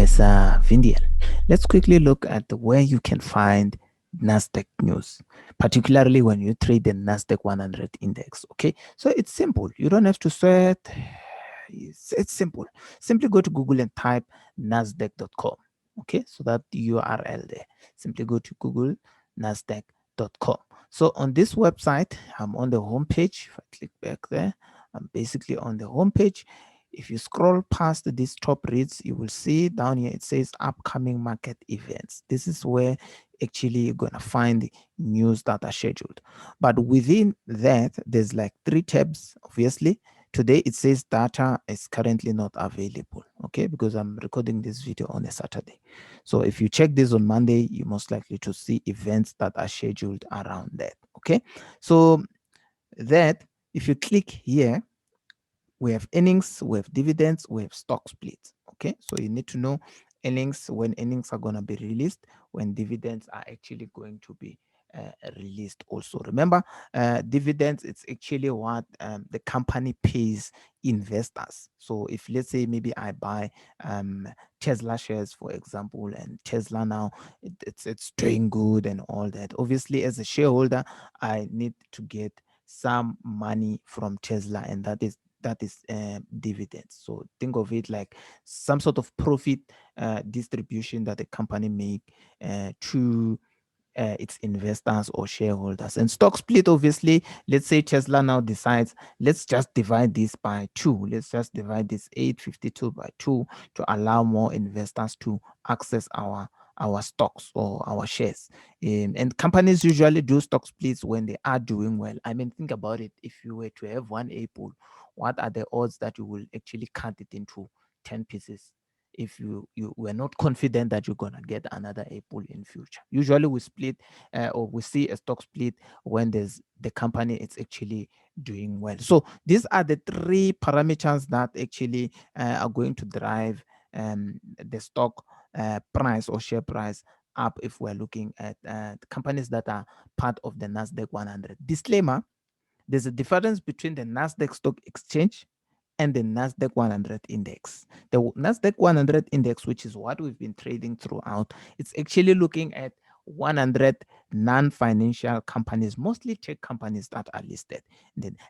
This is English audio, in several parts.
as Vindiel. Let's quickly look at where you can find Nasdaq news, particularly when you trade the Nasdaq 100 index. Okay, so it's simple. You don't have to sweat. It's simple. Simply go to Google and type Nasdaq.com. Okay, so that URL there. Simply go to Google Nasdaq.com. So on this website, I'm on the home page. If I click back there, I'm basically on the home page. If you scroll past these top reads, you will see down here it says upcoming market events. This is where actually you're going to find the news that are scheduled. But within that, there's like 3 tabs, obviously. Today it says data is currently not available, okay, because I'm recording this video on a Saturday. So if you check this on Monday, you're most likely to see events that are scheduled around that, okay. So that, if you click here, we have earnings, we have dividends, we have stock splits. Okay, so you need to know earnings, when earnings are going to be released, when dividends are actually going to be released. Also remember, dividends, it's actually what the company pays investors. So if, let's say, maybe I buy Tesla shares, for example, and Tesla now it's doing good and all that, obviously as a shareholder I need to get some money from Tesla, and that is dividends. So think of it like some sort of profit distribution that the company make to its investors or shareholders. And stock split, obviously, let's say Tesla now decides, let's just divide this by 2. Let's just divide this 852 by 2 to allow more investors to access our stocks or our shares. And companies usually do stock splits when they are doing well. I mean, think about it. If you were to have one apple, what are the odds that you will actually cut it into 10 pieces if you were not confident that you're gonna get another apple in future? Usually we split or we see a stock split when there's the company it's actually doing well. So these are the 3 parameters that actually are going to drive the stock price or share price up if we're looking at companies that are part of the Nasdaq 100. Disclaimer: there's a difference between the Nasdaq Stock Exchange and the Nasdaq 100 index. The Nasdaq 100 index, which is what we've been trading throughout, it's actually looking at 100 non-financial companies, mostly tech companies that are listed.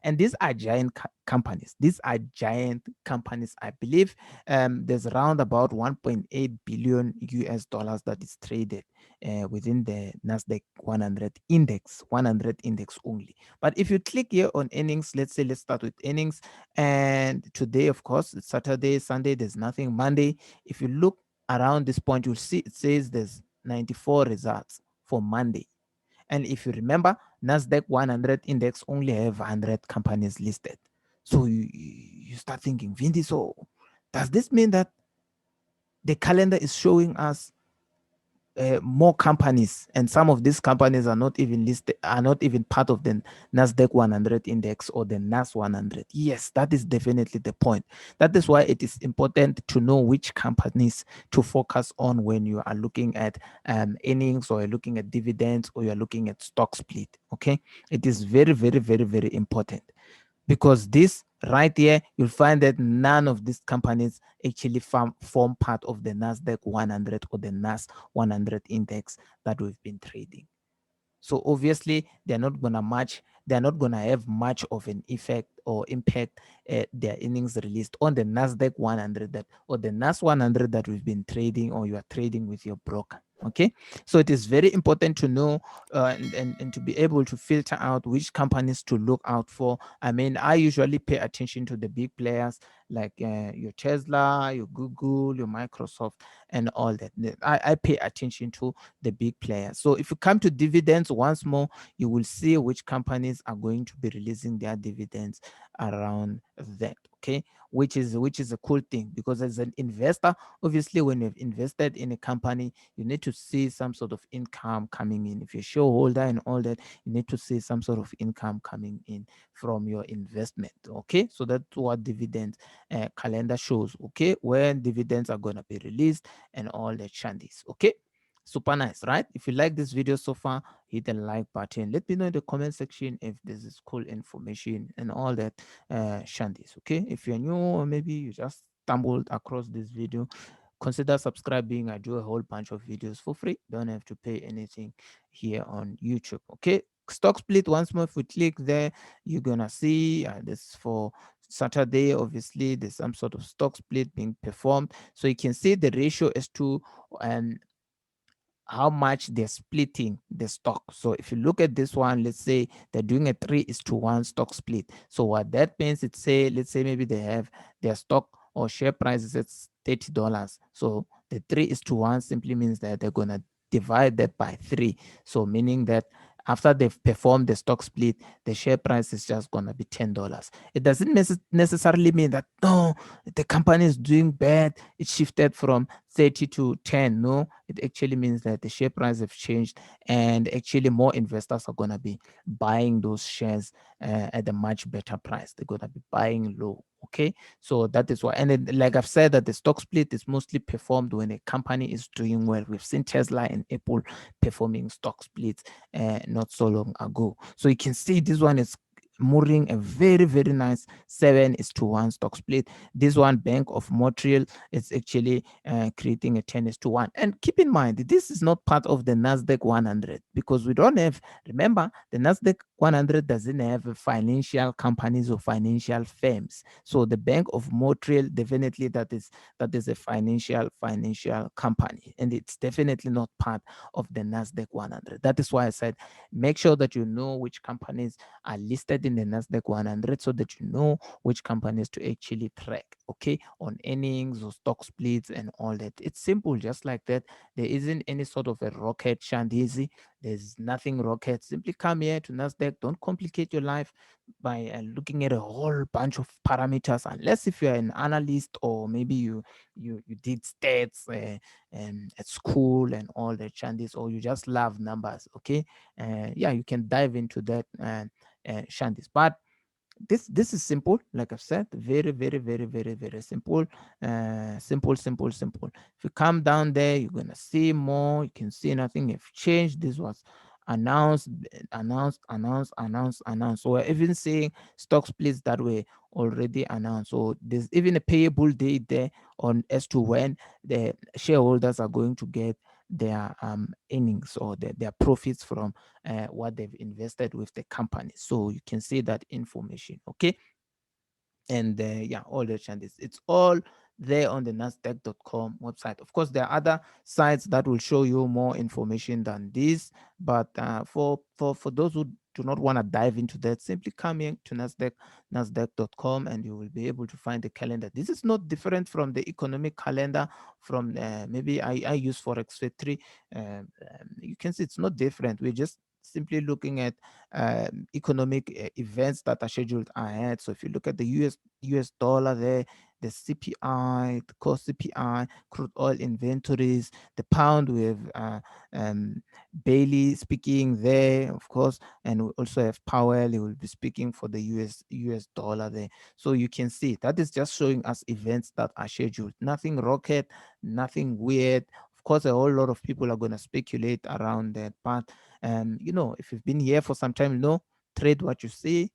And these are giant companies. These are giant companies. I believe there's around about 1.8 billion US dollars that is traded within the Nasdaq 100 index only. But if you click here on earnings, let's say, let's start with earnings. And today, of course, it's Saturday, Sunday, there's nothing. Monday, if you look around this point, you'll see it says there's 94 results for Monday. And if you remember, Nasdaq 100 index only have 100 companies listed. So you start thinking, Vindi, so does this mean that the calendar is showing us more companies, and some of these companies are not even listed, are not even part of the Nasdaq 100 index or the NAS 100? Yes, that is definitely the point. That is why it is important to know which companies to focus on when you are looking at earnings, or you're looking at dividends, or you're looking at stock split. Okay, it is very, very, very, very important, because this right here, you'll find that none of these companies actually form part of the Nasdaq 100 or the NAS 100 index that we've been trading. So obviously they're not gonna have much of an effect or impact their earnings released on the Nasdaq 100 that, or the NAS 100 that we've been trading, or you are trading with your broker. Okay, so it is very important to know and to be able to filter out which companies to look out for. I mean, I usually pay attention to the big players like your Tesla, your Google, your Microsoft, and all that. I pay attention to the big players. So if you come to dividends, once more, you will see which companies are going to be releasing their dividends around that. Okay, which is a cool thing, because as an investor, obviously when you've invested in a company, you need to see some sort of income coming in. If you're a shareholder and all that, you need to see some sort of income coming in from your investment. Okay, so that's what dividends calendar shows. Okay, when dividends are going to be released and all that shandies. Okay, super nice, right? If you like this video so far, hit the like button. Let me know in the comment section if this is cool information and all that shandies. Okay, if you're new, or maybe you just stumbled across this video, consider subscribing. I do a whole bunch of videos for free. Don't have to pay anything here on YouTube. Okay. Stock split once more. If we click there, you're gonna see this for Saturday. Obviously, there's some sort of stock split being performed. So you can see the ratio is to and how much they're splitting the stock. So if you look at this one, let's say they're doing a 3:1 stock split. So what that means, it's say, let's say maybe they have their stock or share price is at $30. So the 3:1 simply means that they're gonna divide that by 3. So meaning that after they've performed the stock split, the share price is just gonna be $10. It doesn't necessarily mean that no, the company is doing bad. It shifted from 30 to 10. No, it actually means that the share price have changed, and actually more investors are going to be buying those shares at a much better price. They're going to be buying low. Okay, so that is why. And then, like I've said, that the stock split is mostly performed when a company is doing well. We've seen Tesla and Apple performing stock splits not so long ago. So you can see this one is mooring a very nice 7:1 stock split. This one, Bank of Montreal, is actually creating a 10:1. And keep in mind, this is not part of the Nasdaq 100, because we don't have, remember, the Nasdaq 100 doesn't have financial companies or financial firms. So the Bank of Montreal, definitely that is a financial company, and it's definitely not part of the Nasdaq 100. That is why I said make sure that you know which companies are listed in the Nasdaq 100, so that you know which companies to actually track, okay, on earnings or stock splits and all that. It's simple, just like that. There isn't any sort of a rocket, Shandizi. There's nothing rocket. Simply come here to Nasdaq. Don't complicate your life by looking at a whole bunch of parameters, unless if you're an analyst, or maybe you did stats at school and all that Shandis, or you just love numbers. Okay, yeah, you can dive into that Shandis. But this is simple, like I've said, very simple. Simple. If you come down there, you're gonna see more. You can see nothing have changed. This was announced. So we're even seeing stock splits that were already announced. So there's even a payable date there on as to when the shareholders are going to get their earnings or their profits from what they've invested with the company. So you can see that information. Okay, and yeah, all the changes, it's all there on the nasdaq.com website. Of course, there are other sites that will show you more information than this, but for those who do not want to dive into that, simply come in to nasdaq.com, and you will be able to find the calendar. This is not different from the economic calendar from maybe I use Forex Factory. You can see it's not different. We're just simply looking at economic events that are scheduled ahead. So if you look at the US dollar there, the CPI, the core CPI, crude oil inventories, the pound with Bailey speaking there, of course, and we also have Powell. He will be speaking for the US dollar there. So you can see that is just showing us events that are scheduled. Nothing rocket, nothing weird. Of course, a whole lot of people are going to speculate around that, but if you've been here for some time, trade what you see,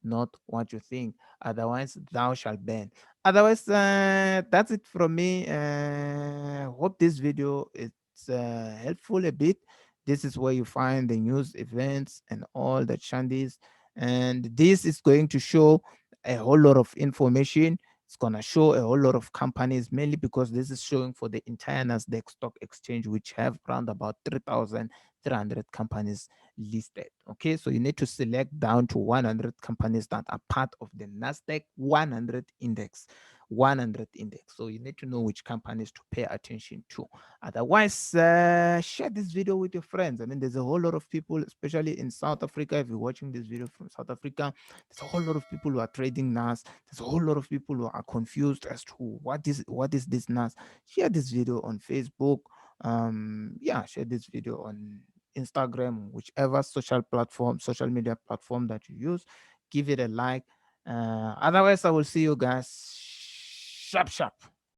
not what you think. Otherwise, thou shalt burn. Otherwise, that's it from me. Hope this video is helpful a bit. This is where you find the news events and all the shandies. And this is going to show a whole lot of information. It's going to show a whole lot of companies, mainly because this is showing for the entire Nasdaq Stock Exchange, which have around about 3,300 companies listed. Okay, so you need to select down to 100 companies that are part of the Nasdaq 100 index. 100 index. So you need to know which companies to pay attention to. Otherwise, share this video with your friends. I mean, there's a whole lot of people, especially in South Africa. If you're watching this video from South Africa, there's a whole lot of people who are trading NAS. There's a whole lot of people who are confused as to what is this NAS. Share this video on Facebook. Yeah, share this video on Instagram, whichever social media platform that you use. Give it a like. Otherwise, I will see you guys sharp.